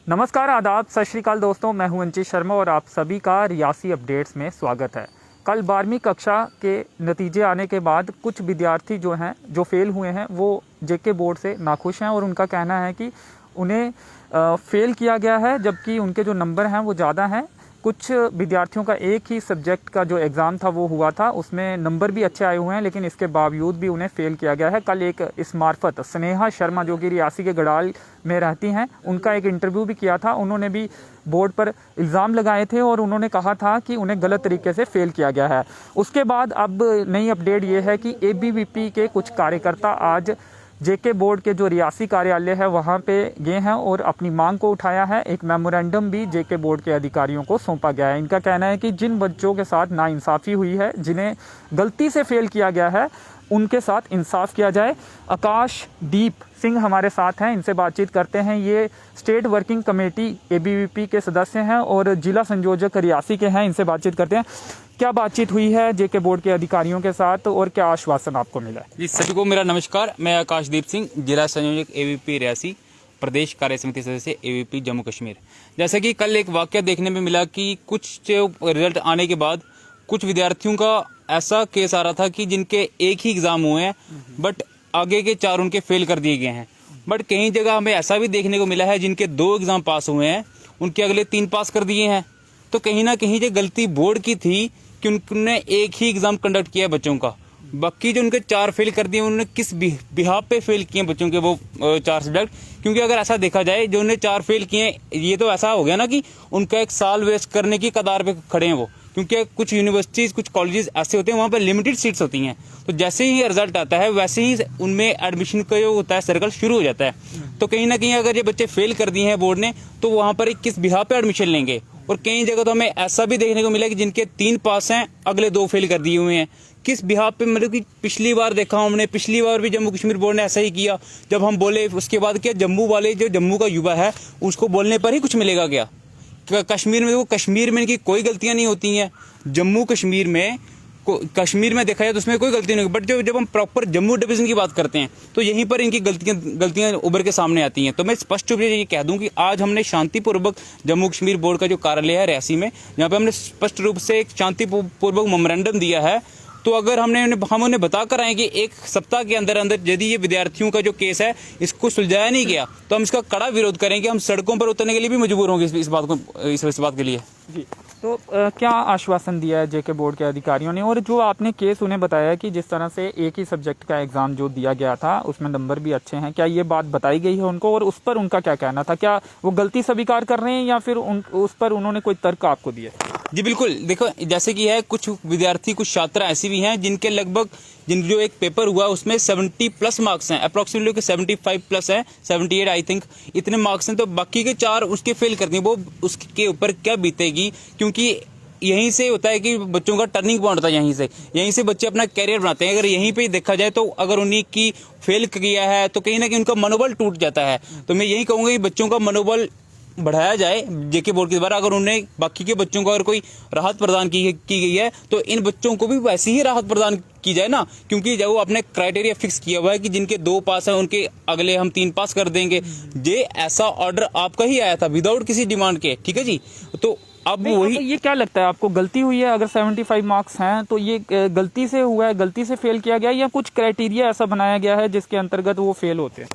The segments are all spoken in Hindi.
नमस्कार, आदाब, सत श्री अकाल दोस्तों। मैं हूं अंचित शर्मा और आप सभी का रियासी अपडेट्स में स्वागत है। कल 12वीं कक्षा के नतीजे आने के बाद कुछ विद्यार्थी जो फेल हुए हैं वो जेके बोर्ड से नाखुश हैं और उनका कहना है कि उन्हें फेल किया गया है, जबकि उनके जो नंबर हैं वो ज़्यादा हैं। कुछ विद्यार्थियों का एक ही सब्जेक्ट का जो एग्ज़ाम था वो हुआ था, उसमें नंबर भी अच्छे आए हुए हैं, लेकिन इसके बावजूद भी उन्हें फ़ेल किया गया है। कल एक इस मार्फत स्नेहा शर्मा जो कि रियासी के गड़ाल में रहती हैं, उनका एक इंटरव्यू भी किया था। उन्होंने भी बोर्ड पर इल्ज़ाम लगाए थे और उन्होंने कहा था कि उन्हें गलत तरीके से फ़ेल किया गया है। उसके बाद अब नई अपडेट ये है कि एबीवीपी के कुछ कार्यकर्ता आज जेके बोर्ड के जो रियासी कार्यालय है वहाँ पे गए हैं और अपनी मांग को उठाया है। एक मेमोरेंडम भी जेके बोर्ड के अधिकारियों को सौंपा गया है। इनका कहना है कि जिन बच्चों के साथ नाइंसाफ़ी हुई है, जिन्हें गलती से फेल किया गया है, उनके साथ इंसाफ किया जाए। आकाशदीप सिंह हमारे साथ हैं, इनसे बातचीत करते हैं। ये स्टेट वर्किंग कमेटी एबीवीपी के सदस्य हैं और जिला संयोजक रियासी के हैं। इनसे बातचीत करते हैं। क्या बातचीत हुई है जेके बोर्ड के अधिकारियों के साथ और क्या आश्वासन आपको मिला है? जी, सभी को मेरा नमस्कार। मैं आकाशदीप सिंह, जिला संयोजक एबीवीपी रियासी, प्रदेश कार्य समिति सदस्य एबीवीपी जम्मू कश्मीर। जैसा कि कल एक वाकया देखने में मिला कि कुछ रिजल्ट आने के बाद कुछ विद्यार्थियों का ऐसा केस आ रहा था कि जिनके एक ही एग्जाम हुए हैं बट आगे के 4 उनके फेल कर दिए गए हैं। बट कई जगह हमें ऐसा भी देखने को मिला है जिनके 2 एग्जाम पास हुए हैं, उनके अगले 3 पास कर दिए हैं। तो कहीं ना कहीं ये गलती बोर्ड की थी कि उन्होंने एक ही एग्जाम कंडक्ट किया बच्चों का। बाकी जो उनके 4 फेल कर दिए, उन्होंने किस बिहाफ पे फेल किए बच्चों के वो 4 सब्जेक्ट। क्योंकि अगर ऐसा देखा जाए, जो उन्होंने 4 फेल किए, ये तो ऐसा हो गया ना कि उनका 1 साल वेस्ट करने की कतार पे खड़े हैं वो। क्योंकि कुछ यूनिवर्सिटीज, कुछ कॉलेजेस ऐसे होते हैं वहाँ पर लिमिटेड सीट्स होती हैं, तो जैसे ही रिजल्ट आता है वैसे ही उनमें एडमिशन का जो होता है सर्कल शुरू हो जाता है। तो कहीं ना कहीं अगर ये बच्चे फेल कर दिए हैं बोर्ड ने, तो वहाँ पर किस बिहाफ पे एडमिशन लेंगे। और कई जगह तो हमें ऐसा भी देखने को मिला कि जिनके 3 पास हैं, अगले 2 फेल कर दिए हुए हैं। किस बिहाफ पे, मतलब कि पिछली बार देखा हमने, पिछली बार भी जम्मू कश्मीर बोर्ड ने ऐसा ही किया। जब हम बोले उसके बाद क्या, जम्मू वाले, जो जम्मू का युवा है, उसको बोलने पर ही कुछ मिलेगा क्या? कश्मीर में, वो कश्मीर में इनकी कोई गलतियां नहीं होती हैं। जम्मू कश्मीर में देखा जाए तो उसमें कोई गलती नहीं, बट जब हम प्रॉपर जम्मू डिवीजन की बात करते हैं तो यहीं पर इनकी गलतियां उभर के सामने आती हैं। तो मैं स्पष्ट रूप से ये कह दूं कि आज हमने शांतिपूर्वक जम्मू कश्मीर बोर्ड का जो कार्यालय है रियासी में, यहाँ पे हमने स्पष्ट रूप से एक शांतिपूर्वक मेमोरेंडम दिया है। तो अगर हम उन्हें बताकर आए कि 1 सप्ताह के अंदर अंदर यदि ये विद्यार्थियों का जो केस है इसको सुलझाया नहीं गया, तो हम इसका कड़ा विरोध करेंगे। हम सड़कों पर उतरने के लिए भी मजबूर होंगे इस बात के लिए। जी, तो क्या आश्वासन दिया है जेके बोर्ड के अधिकारियों ने? और जो आपने केस उन्हें बताया कि जिस तरह से एक ही सब्जेक्ट का एग्ज़ाम जो दिया गया था उसमें नंबर भी अच्छे हैं, क्या ये बात बताई गई है उनको और उस पर उनका क्या कहना था? क्या वो गलती स्वीकार कर रहे हैं या फिर उस पर उन्होंने कोई तर्क आपको दिया? जी बिल्कुल, देखो जैसे कि है, कुछ विद्यार्थी, कुछ छात्रा ऐसी भी हैं जिनके लगभग जो एक पेपर हुआ उसमें 70 प्लस मार्क्स हैं, अप्रोक्सीमेटली 75 प्लस है, 78 आई थिंक, इतने मार्क्स हैं। तो बाकी के 4 उसके फेल करते हैं। वो उसके ऊपर क्या बीतेगी, क्योंकि यहीं से होता है कि बच्चों का टर्निंग पॉइंट होता है। यहीं से बच्चे अपना कैरियर बनाते हैं। अगर यहीं पे देखा जाए तो अगर उन्हीं की फेल किया है तो कहीं ना कहीं उनका मनोबल टूट जाता है। तो मैं यही कहूँगा कि बच्चों का मनोबल बढ़ाया जाए जेके बोर्ड के द्वारा। अगर उन्हें बाकी के बच्चों को अगर कोई राहत प्रदान की गई है तो इन बच्चों को भी वैसी ही राहत प्रदान की जाए ना। क्योंकि जब वो अपने क्राइटेरिया फिक्स किया हुआ है कि जिनके 2 पास हैं उनके अगले हम 3 पास कर देंगे, ये ऐसा ऑर्डर आपका ही आया था विदाउट किसी डिमांड के, ठीक है जी। तो अब वही, ये क्या लगता है आपको, गलती हुई है? अगर 75 मार्क्स हैं तो ये गलती से हुआ है, गलती से फेल किया गया या कुछ क्राइटेरिया ऐसा बनाया गया है जिसके अंतर्गत वो फेल होते हैं?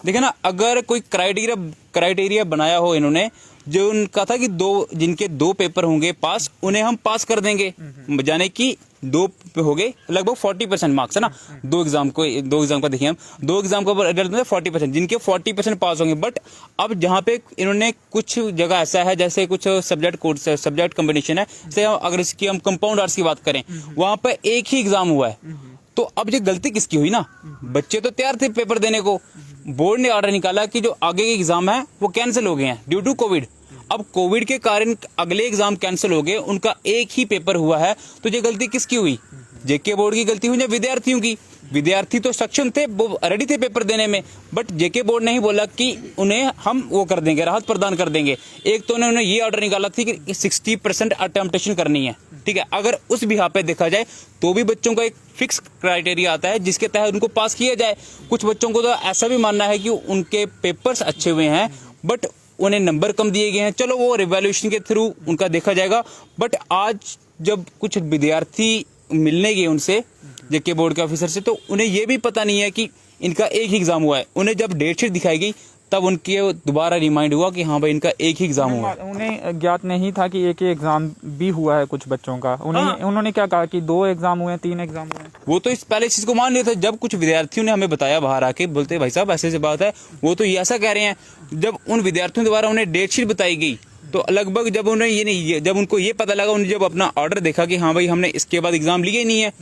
देखिए ना, अगर कोई क्राइटेरिया बनाया हो इन्होंने, जो उनका था कि जिनके 2 पेपर होंगे पास, उन्हें हम पास कर देंगे, जाने की 2 हो गए लगभग 40% मार्क्स है ना। 2 एग्जाम का देखिए, हम 2 एग्जाम का रिजल्ट में 40%, जिनके 40% पास होंगे। बट अब जहाँ पे इन्होंने कुछ जगह ऐसा है, जैसे कुछ सब्जेक्ट कॉम्बिनेशन है, जैसे अगर इसकी हम कंपाउंड आर्ट्स की बात करें, वहां पर एक ही एग्जाम हुआ है। तो अब ये गलती किसकी हुई ना? बच्चे तो तैयार थे पेपर देने को, बोर्ड ने ऑर्डर निकाला कि जो आगे के एग्जाम है वो कैंसिल हो गए हैं ड्यू टू कोविड। अब कोविड के कारण अगले एग्जाम कैंसिल हो गए, उनका एक ही पेपर हुआ है। तो ये गलती किसकी हुई? जेके बोर्ड की गलती हुई या विद्यार्थियों की? विद्यार्थी तो सक्षम थे, वो रेडी थे पेपर देने में, बट जेके बोर्ड ने ही बोला कि उन्हें हम वो कर देंगे, राहत प्रदान कर देंगे। एक तो उन्होंने ये ऑर्डर निकाला थी कि 60% अटेम्प्टेशन करनी है, ठीक है। अगर उस बिहार पे देखा जाए तो भी बच्चों का एक फिक्स क्राइटेरिया आता है जिसके तहत उनको पास किया जाए। कुछ बच्चों को तो ऐसा भी मानना है कि उनके पेपर्स अच्छे हुए हैं बट उन्हें नंबर कम दिए गए हैं, चलो वो रिवैल्यूएशन के थ्रू उनका देखा जाएगा। बट आज जब कुछ विद्यार्थी मिलने गए उनसे, जेके बोर्ड के ऑफिसर से, तो उन्हें ये भी पता नहीं है कि इनका एक ही एग्जाम हुआ है। उन्हें जब डेट शीट दिखाई गई तब उनके दोबारा रिमाइंड हुआ कि हाँ भाई इनका एक ही एग्जाम हुआ है। उन्हें ज्ञात नहीं था कि एक ही एग्जाम भी हुआ है कुछ बच्चों का। उन्होंने क्या कहा कि 2 एग्जाम हुए हैं, 3 एग्जाम हुए हैं। वो तो इस पहले चीज को मान लिया था। जब कुछ विद्यार्थियों ने हमें बताया बाहर आके, बोलते भाई साहब ऐसे बात है, वो तो ये ऐसा कह रहे हैं। जब उन विद्यार्थियों द्वारा उन्हें डेट शीट बताई गई तो लगभग जब उन्हें ये नहीं, जब उनको ये पता लगा, उन्हें जब अपना ऑर्डर देखा कि हाँ भाई हमने इसके बाद एग्जाम लिए नहीं है,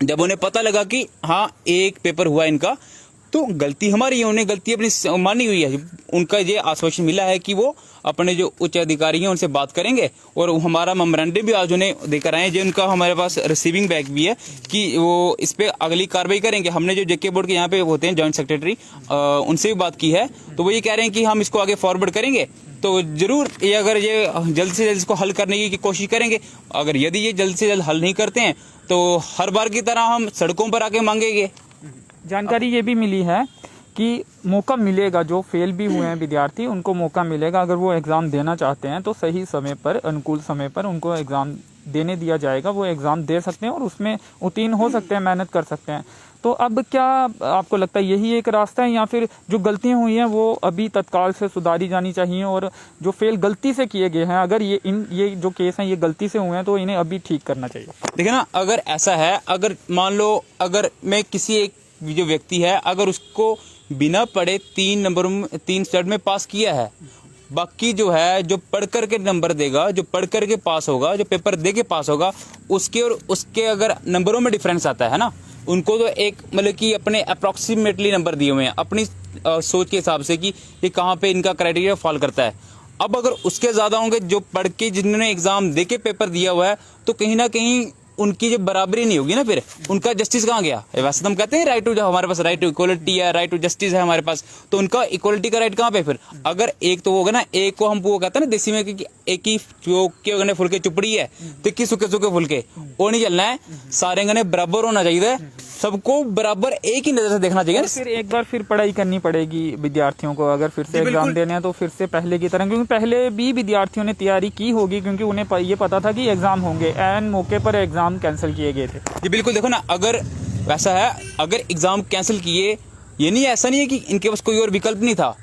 जब उन्हें पता लगा कि हाँ एक पेपर हुआ इनका, तो गलती हमारी है, उन्हें गलती अपनी मानी हुई है। उनका ये आश्वासन मिला है कि वो अपने जो उच्च अधिकारी हैं उनसे बात करेंगे, और हमारा मेमोरेंडम भी आज उन्हें देकर आए हैं, जिनका हमारे पास रिसीविंग बैग भी है कि वो इस पे अगली कार्रवाई करेंगे। हमने जो जेके बोर्ड के यहाँ पे होते हैं जॉइंट सेक्रेटरी, उनसे भी बात की है, तो वो ये कह रहे हैं कि हम इसको आगे फॉरवर्ड करेंगे। तो जरूर ये अगर ये जल्द से जल्द इसको हल करने की कोशिश करेंगे, अगर यदि ये जल्द से जल्द हल नहीं करते हैं तो हर बार की तरह हम सड़कों पर आके मांगेंगे। जानकारी ये भी मिली है कि मौका मिलेगा, जो फेल भी हुए हैं विद्यार्थी उनको मौका मिलेगा, अगर वो एग्ज़ाम देना चाहते हैं तो सही समय पर, अनुकूल समय पर उनको एग्ज़ाम देने दिया जाएगा। वो एग्ज़ाम दे सकते हैं और उसमें उत्तीर्ण हो सकते हैं, मेहनत कर सकते हैं। तो अब क्या आपको लगता है यही एक रास्ता है, या फिर जो गलतियां हुई हैं वो अभी तत्काल से सुधारी जानी चाहिए, और जो फेल गलती से किए गए हैं, अगर ये जो केस हैं ये गलती से हुए हैं तो इन्हें अभी ठीक करना चाहिए? देखिए ना, अगर ऐसा है, अगर मान लो अगर मैं किसी एक जो व्यक्ति है, अगर उसको बिना पढ़े 3 नंबरों में 3 स्टैंडर्ड में पास किया है, बाकी जो है जो पढ़ करके नंबर देगा, जो पढ़ करके पास होगा, जो पेपर दे के पास होगा, उसके और उसके अगर नंबरों में डिफरेंस आता है ना, उनको तो एक मतलब कि अपने अप्रोक्सीमेटली नंबर दिए हुए हैं अपनी सोच के हिसाब से कि ये कहाँ पे इनका क्राइटेरिया फॉल करता है। अब अगर उसके ज्यादा होंगे जो पढ़ के जिन्होंने एग्जाम दे के पेपर दिया हुआ है, तो कहीं ना कहीं उनकी जो बराबरी नहीं होगी ना, फिर उनका जस्टिस कहाँ गया? वैसे तो हम कहते हैं राइट टू, हमारे पास राइट टू इक्वलिटी है, राइट टू जस्टिस है हमारे पास, तो उनका इक्वलिटी का राइट कहाँ पे? फिर अगर एक तो वो होगा ना, एक को हम वो कहते हैं ना देसी में कि एक ही के फुलके चुपड़ी है, तिक्की सुखे सुखे फुलके, वो नहीं चलना है। सारे गने बराबर होना चाहिए, सबको बराबर एक ही नजर से देखना चाहिए। फिर एक बार फिर पढ़ाई करनी पड़ेगी विद्यार्थियों को, अगर फिर से एग्जाम देने हैं तो फिर से पहले की तरह, क्योंकि पहले भी विद्यार्थियों ने तैयारी की होगी, क्योंकि उन्हें ये पता था कि एग्जाम होंगे, एन मौके पर एग्जाम कैंसिल किए गए थे। जी बिल्कुल, देखो ना, अगर वैसा है, अगर एग्जाम कैंसिल किए, ये नहीं, ऐसा नहीं है कि इनके पास कोई और विकल्प नहीं था।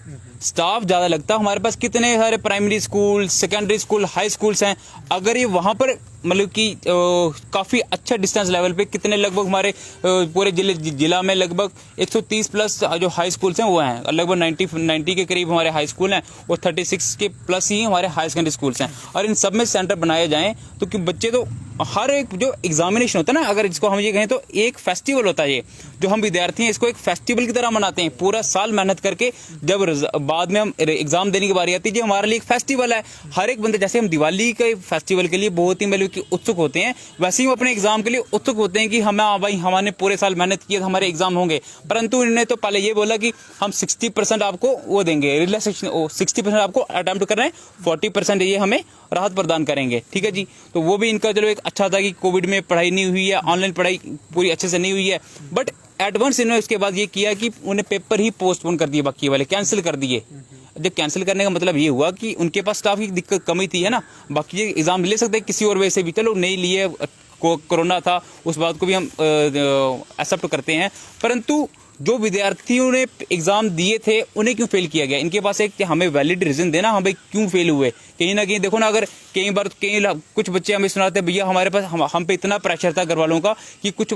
स्टाफ ज्यादा लगता, हमारे पास कितने सारे primary school, secondary school, high schools हैं, अगर ये वहां पर मतलब कि काफी अच्छा डिस्टेंस लेवल पे कितने लगभग हमारे पूरे जिला में लगभग 130 प्लस जो हाई स्कूल्स हैं वो हैं, लगभग 90 के करीब हमारे हाई स्कूल हैं, और 36 के प्लस ही हमारे हाई सेकेंडरी स्कूल्स हैं। और इन सब में सेंटर बनाए जाएं तो कि बच्चे तो हर एक जो एग्जामिनेशन होता है ना, अगर इसको हम ये कहें तो एक फेस्टिवल होता है, ये जो हम विद्यार्थी हैं इसको एक फेस्टिवल की तरह मनाते हैं, पूरा साल मेहनत करके जब बाद में हम एग्जाम देने की बारी आती है, जो हमारे लिए एक फेस्टिवल है। हर एक बंदे, जैसे हम दिवाली के फेस्टिवल के लिए बहुत ही मतलब कि उत्सुक होते हैं, वैसे ही हम अपने एग्जाम के लिए उत्सुक होते हैं कि हमें भाई हमने पूरे साल मेहनत की है, हमारे एग्जाम होंगे। परंतु इन्होंने तो पहले ये बोला कि हम 60% आपको वो देंगे रिलैक्सेशन, 60% आपको अटेम्प्ट कर रहे हैं, 40% ये हमें राहत प्रदान करेंगे, ठीक है जी। तो वो भी इनका चलो एक अच्छा था कि कोविड में पढ़ाई नहीं हुई है, ऑनलाइन पढ़ाई पूरी अच्छे से नहीं हुई है, बट एडवांस इन्होंने उसके बाद ये किया कि उन्हें पेपर ही पोस्टपोन कर दिए, बाकी वाले कैंसिल कर दिए। जब कैंसिल करने का मतलब ये हुआ कि उनके पास स्टाफ की दिक्कत कमी थी, है ना, बाकी ये एग्जाम ले सकते किसी और वजह से भी, चलो नहीं लिए, कोरोना था, उस बात को भी हम एक्सेप्ट करते हैं। परंतु जो विद्यार्थियों ने एग्जाम दिए थे उन्हें क्यों फेल किया गया? इनके पास एक हमें वैलिड रीजन देना, हम भाई क्यों फेल हुए। कहीं ना कहीं देखो ना, अगर कई बार कुछ बच्चे हमें सुनाते हैं भैया हमारे पास हम पे इतना प्रेशर था घर वालों का कि कुछ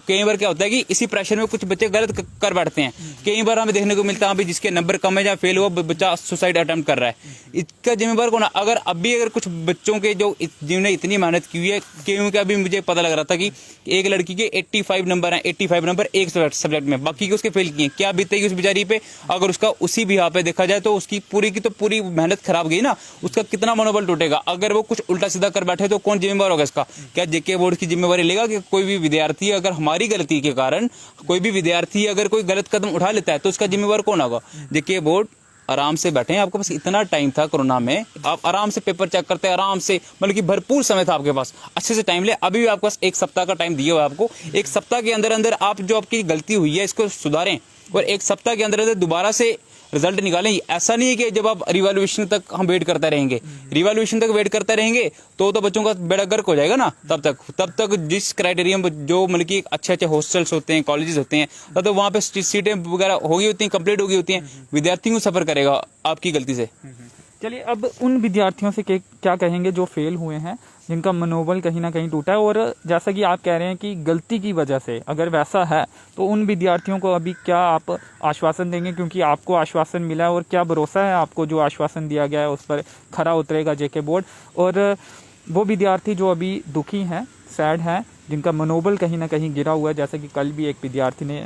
कई बार क्या होता है कि इसी प्रेशर में कुछ बच्चे गलत कर बैठते हैं। कई बार हमें देखने को मिलता है जिसके नंबर कम है या फेल हुआ बच्चा सुसाइड अटेम्प्ट कर रहा है। इसका जिम्मेवार कौन है? अगर कुछ बच्चों के जो जिन्होंने इतनी मेहनत की हुई है, क्योंकि अभी मुझे पता लग रहा था कि एक लड़की के 85 नंबर हैं, 85 नंबर एक सब्जेक्ट में, बाकी के उसके फेल किए, क्या बीतेगी उस बेचारी पे? अगर उसका उसी भी यहाँ पे देखा जाए तो उसकी पूरी की तो पूरी मेहनत खराब गई ना, उसका कितना मनोबल टूटेगा। अगर वो कुछ उल्टा सीधा कर बैठे तो कौन जिम्मेवार होगा इसका? क्या जेके बोर्ड की जिम्मेवारी लेगा कि कोई भी विद्यार्थी अगर हमारी गलती के कारण कोई भी विद्यार्थी अगर कोई गलत कदम उठा लेता है तो उसका जिम्मेवार कौन होगा? जेके बोर्ड आराम से बैठे हैं, आपके पास इतना टाइम था कोरोना में, आप आराम से पेपर चेक करते हैं, आराम से, मतलब कि भरपूर समय था आपके पास, अच्छे से टाइम ले। अभी भी आपके पास 1 सप्ताह का टाइम दिया हुआ है आपको। 1 सप्ताह के अंदर अंदर आप जो आपकी गलती हुई है इसको सुधारें, और 1 सप्ताह के अंदर अंदर दोबारा से रिजल्ट निकालें। ऐसा नहीं है कि जब आप रिवैल्यूएशन तक हम वेट करते रहेंगे, रिवैल्यूएशन तक वेट करते रहेंगे तो बच्चों का बेड़ा गर्क हो जाएगा ना। तब तक जिस क्राइटेरिया में जो मतलब कि अच्छे हॉस्टल्स होते हैं, कॉलेजेस होते हैं, तब तक वहाँ पे सीटें वगैरह होगी होती हैं, कंप्लीट होगी होती हैं, विद्यार्थी को सफर करेगा आपकी गलती से। चलिए, अब उन विद्यार्थियों से क्या कहेंगे जो फेल हुए हैं, जिनका मनोबल कहीं ना कहीं टूटा है, और जैसा कि आप कह रहे हैं कि गलती की वजह से अगर वैसा है तो उन विद्यार्थियों को अभी क्या आप आश्वासन देंगे, क्योंकि आपको आश्वासन मिला है, और क्या भरोसा है आपको जो आश्वासन दिया गया है उस पर खरा उतरेगा जेके बोर्ड? और वो विद्यार्थी जो अभी दुखी हैं, सैड हैं, जिनका मनोबल कहीं ना कहीं गिरा हुआ है, जैसे कि कल भी एक विद्यार्थी ने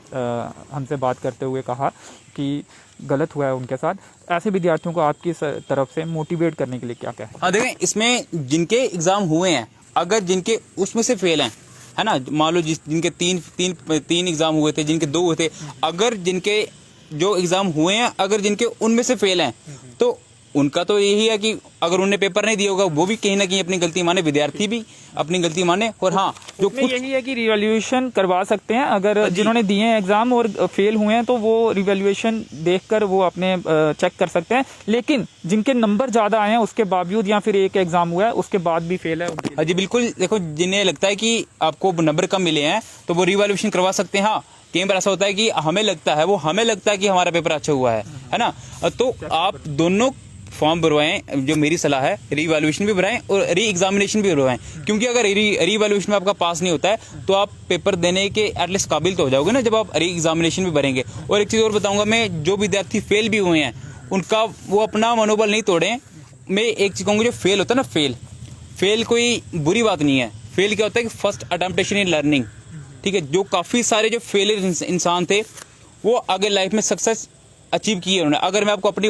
हमसे बात करते हुए कहा कि गलत हुआ है उनके साथ, ऐसे विद्यार्थियों को आपकी तरफ से मोटिवेट करने के लिए क्या कहें? हाँ देखें, इसमें जिनके एग्जाम हुए हैं, अगर जिनके उसमें से फेल हैं, है ना, मान लो जिनके तीन एग्जाम हुए थे, जिनके 2 हुए थे, अगर जिनके जो एग्जाम हुए हैं, अगर जिनके उनमें से फेल हैं, तो उनका तो यही है कि अगर उन्होंने पेपर नहीं दिया होगा, वो भी कहीं ना कहीं अपनी गलती माने, विद्यार्थी भी अपनी गलती माने। और हाँ, जो कुछ यही है कि रिवैल्यूएशन करवा सकते हैं, अगर जिन्होंने दिए हैं एग्जाम और फेल हुए हैं तो वो रिवैल्यूएशन देखकर वो अपने चेक कर सकते हैं, लेकिन जिनके नंबर ज्यादा आए हैं उसके बावजूद, या फिर एक एग्जाम हुआ है उसके बाद भी फेल है, जी बिल्कुल, देखो जिन्हें लगता है कि आपको नंबर कम मिले हैं तो वो रिवैल्यूएशन करवा सकते हैं। हाँ, कई बार ऐसा होता है कि हमें लगता है कि हमारा पेपर अच्छा हुआ है ना, तो आप दोनों फॉर्म भरवाएं। जो मेरी सलाह है, रीवैल्यूएशन भी भराएं और री एग्जामिनेशन भी भरवाएं, क्योंकि अगर रीवैल्यूएशन में आपका पास नहीं होता है तो आप पेपर देने के एटलीस्ट काबिल तो हो जाओगे ना, जब आप री एग्जामिनेशन भी भरेंगे। और एक चीज़ और बताऊंगा मैं, जो विद्यार्थी फेल भी हुए हैं उनका वो अपना मनोबल नहीं तोड़ें। मैं एक चीज़ कहूँगा, जो फेल होता है ना, फेल कोई बुरी बात नहीं है। फेल क्या होता है कि फर्स्ट अटेम्प्टेशन इन लर्निंग, ठीक है। जो काफ़ी सारे जो फेलियर इंसान थे वो आगे लाइफ में सक्सेस अचीव किए उन्होंने। अगर मैं आपको अपनी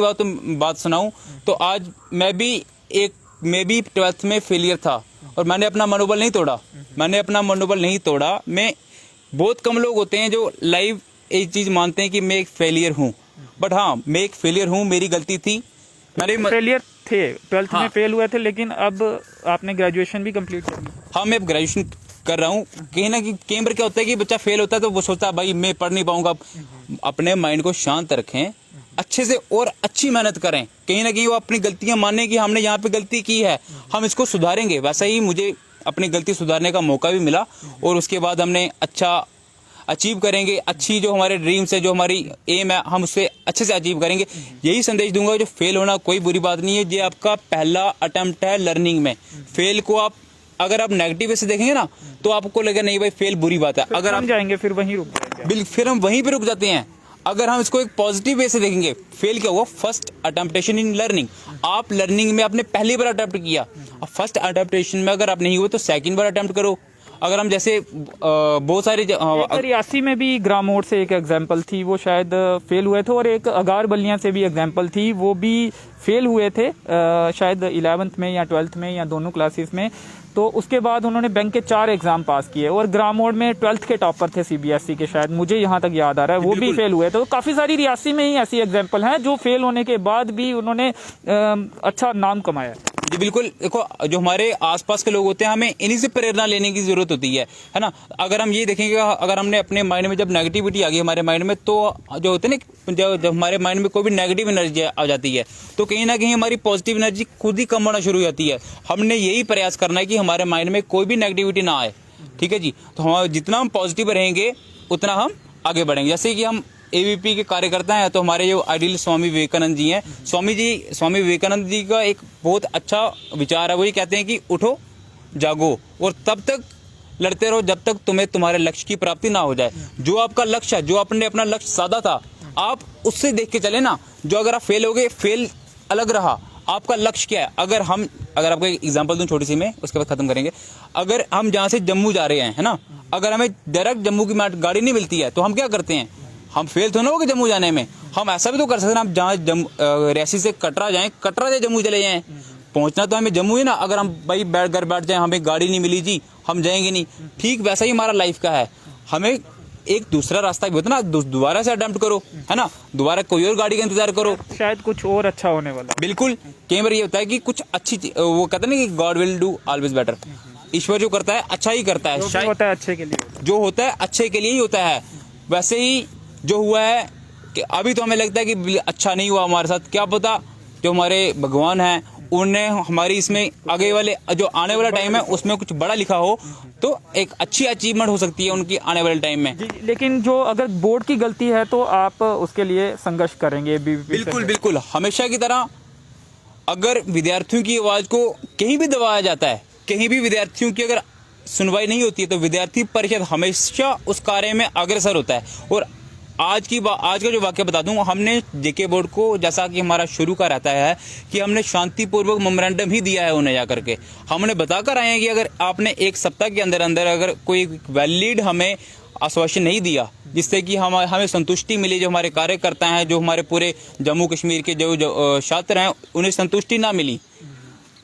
बात सुनाऊं तो आज मैं भी 12th में फेलियर था और मैंने अपना मनोबल नहीं तोड़ा। मैं बहुत कम लोग होते हैं जो लाइव एक चीज़ मानते हैं कि मैं एक फेलियर हूँ, बट हाँ, मैं एक फेलियर हूँ, मेरी गलती थी। फेलियर थे, 12th में फेल हुए थे, लेकिन अब आपने ग्रेजुएशन भी कंप्लीट कर ली। हाँ, मैं अब ग्रेजुएशन कर रहा हूँ। कहीं ना कहीं बार क्या होता है कि बच्चा फेल होता है तो वो सोचता है भाई मैं पढ़ नहीं पाऊंगा। अपने माइंड को शांत रखें, अच्छे से और अच्छी मेहनत करें। कहीं ना कहीं वो अपनी गलतियां माने कि हमने यहाँ पे गलती की है, हम इसको सुधारेंगे। वैसा ही मुझे अपनी गलती सुधारने का मौका भी मिला और उसके बाद हमने अच्छा अचीव करेंगे। अच्छी जो हमारे ड्रीम्स है, जो हमारी एम है, हम उससे अच्छे से अचीव करेंगे। यही संदेश दूंगा, जो फेल होना कोई बुरी बात नहीं है। ये आपका पहला अटेम्प्ट है लर्निंग में। फेल को अगर आप नेगेटिव वे से देखेंगे ना तो आपको लगेगा नहीं भाई फेल बुरी बात है। अगर हम जाएंगे फिर वहीं रुक जाएंगे, फिर हम वहीं पे रुक जाते हैं। अगर हम इसको एक पॉजिटिव वे से देखेंगे, फेल क्या हुआ, फर्स्ट अटेम्प्टेशन इन लर्निंग। आप लर्निंग में आपने पहली बार अटेम्प्ट किया, फर्स्ट अटेम्प्टेशन में अगर आप नहीं हुए तो सेकंड बार अटेम्प्ट करो। अगर हम जैसे बहुत सारे रियासी में भी ग्राम मोड़ से एक एग्जाम्पल थी, वो शायद फेल हुए थे, और एक अगार बलिया से भी एग्जाम्पल थी, वो भी फेल हुए थे शायद 11th में या 12th में या दोनों क्लासेस में। तो उसके बाद उन्होंने बैंक के 4 एग्जाम पास किए और ग्राम मोड़ में 12th के टॉपर थे CBSE के, शायद मुझे यहाँ तक याद आ रहा है, वो भी फेल हुए। तो काफ़ी सारी रियासी में ही ऐसी एग्जाम्पल हैं जो फेल होने के बाद भी उन्होंने अच्छा नाम कमाया। जी बिल्कुल, देखो जो हमारे आसपास के लोग होते हैं, हमें इन्हीं से प्रेरणा लेने की जरूरत होती है ना। अगर हम ये देखेंगे, अगर हमने अपने माइंड में जब नेगेटिविटी आ गई हमारे माइंड में, तो जो होते हैं ना, जब हमारे माइंड में कोई भी नेगेटिव एनर्जी आ जाती है तो कहीं ना कहीं हमारी पॉजिटिव एनर्जी खुद ही कम होना शुरू हो जाती है। हमने यही प्रयास करना है कि हमारे माइंड में कोई भी नेगेटिविटी ना आए, ठीक है जी। तो हम जितना हम पॉजिटिव रहेंगे उतना हम आगे बढ़ेंगे। जैसे कि हम AVP के कार्यकर्ता हैं, तो हमारे जो आइडियल स्वामी विवेकानंद जी हैं, स्वामी विवेकानंद जी का एक बहुत अच्छा विचार है। वो ये कहते हैं कि उठो, जागो और तब तक लड़ते रहो जब तक तुम्हें तुम्हारे लक्ष्य की प्राप्ति ना हो जाए। जो आपका लक्ष्य है, जो आपने अपना लक्ष्य साधा था, आप उससे देख के चले ना। जो अगर आप फेल हो गए, फेल अलग रहा, आपका लक्ष्य क्या है। अगर आपको एक एग्जांपल दूं छोटी सी, में उसके बाद खत्म करेंगे। अगर हम जहाँ से जम्मू जा रहे हैं, है ना, अगर हमें डायरेक्ट जम्मू की गाड़ी नहीं मिलती है तो हम क्या करते हैं, हम फेल तो ना हो गए जम्मू जाने में। हम ऐसा भी तो कर सकते हैं, हम जहाँ रियासी से कटरा जाएं, कटरा से जम्मू चले जाएं, पहुंचना तो हमें जम्मू ही ना। अगर हम भाई घर बैठ जाएं, हमें गाड़ी नहीं मिली जी, हम जाएंगे नहीं। ठीक वैसा ही हमारा लाइफ का है, हमें एक दूसरा रास्ता भी होता है ना, दोबारा से अटेम्प्ट करो, है ना, दोबारा कोई और गाड़ी का इंतजार करो, शायद कुछ और अच्छा होने वाला। बिल्कुल, कई बार ये होता है कि कुछ अच्छी, वो कहते हैं ना कि God will do always better. ईश्वर जो करता है अच्छा ही करता है, जो होता है अच्छे के लिए, जो होता है अच्छे के लिए ही होता है। वैसे ही जो हुआ है कि अभी तो हमें लगता है कि अच्छा नहीं हुआ हमारे साथ, क्या पता जो हमारे भगवान हैं उन्हें हमारी इसमें आगे वाले जो आने वाला टाइम है उसमें कुछ बड़ा लिखा हो, तो एक अच्छी अचीवमेंट हो सकती है उनकी आने वाले टाइम में। जी, लेकिन जो अगर बोर्ड की गलती है तो आप उसके लिए संघर्ष करेंगे बिल्कुल बिल्कुल, हमेशा की तरह अगर विद्यार्थियों की आवाज को कहीं भी दबाया जाता है, कहीं भी विद्यार्थियों की अगर सुनवाई नहीं होती है, तो विद्यार्थी परिषद हमेशा उस कार्य में अग्रसर होता है। और आज का जो वाक्य बता दूं, हमने जेके बोर्ड को, जैसा कि हमारा शुरू का रहता है कि हमने शांतिपूर्वक मेमोरेंडम ही दिया है उन्हें जाकर के। हमने बताकर आए हैं कि अगर आपने एक सप्ताह के अंदर अंदर अगर कोई वैलिड हमें आश्वासन नहीं दिया जिससे कि हमें संतुष्टि मिली, जो हमारे कार्यकर्ता हैं, जो हमारे पूरे जम्मू कश्मीर के जो छात्र हैं उन्हें संतुष्टि ना मिली,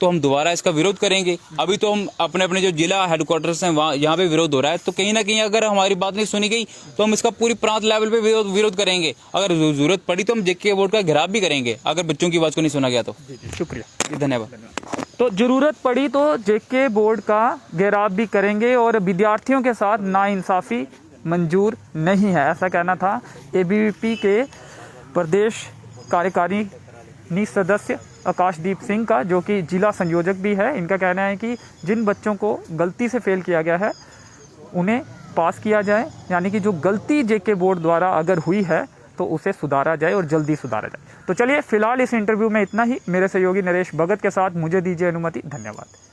तो हम दोबारा इसका विरोध करेंगे। अभी तो हम अपने अपने जो जिला हेडक्वार्टर्स हैं वहाँ यहाँ पे विरोध हो रहा है, तो कहीं ना कहीं अगर हमारी बात नहीं सुनी गई तो हम इसका पूरी प्रांत लेवल पे विरोध करेंगे। अगर जरूरत पड़ी तो हम जेके बोर्ड का घेराव भी करेंगे अगर बच्चों की आवाज को नहीं सुना गया तो। शुक्रिया, धन्यवाद। तो जरूरत पड़ी तो जेके बोर्ड का घेराव भी करेंगे और विद्यार्थियों के साथ नाइंसाफी मंजूर नहीं है, ऐसा कहना था एबीवीपी के प्रदेश कार्यकारिणी सदस्य आकाशदीप सिंह का, जो कि जिला संयोजक भी है। इनका कहना है कि जिन बच्चों को गलती से फेल किया गया है उन्हें पास किया जाए, यानी कि जो गलती जेके बोर्ड द्वारा अगर हुई है तो उसे सुधारा जाए और जल्दी सुधारा जाए। तो चलिए फिलहाल इस इंटरव्यू में इतना ही। मेरे सहयोगी नरेश भगत के साथ मुझे दीजिए अनुमति। धन्यवाद।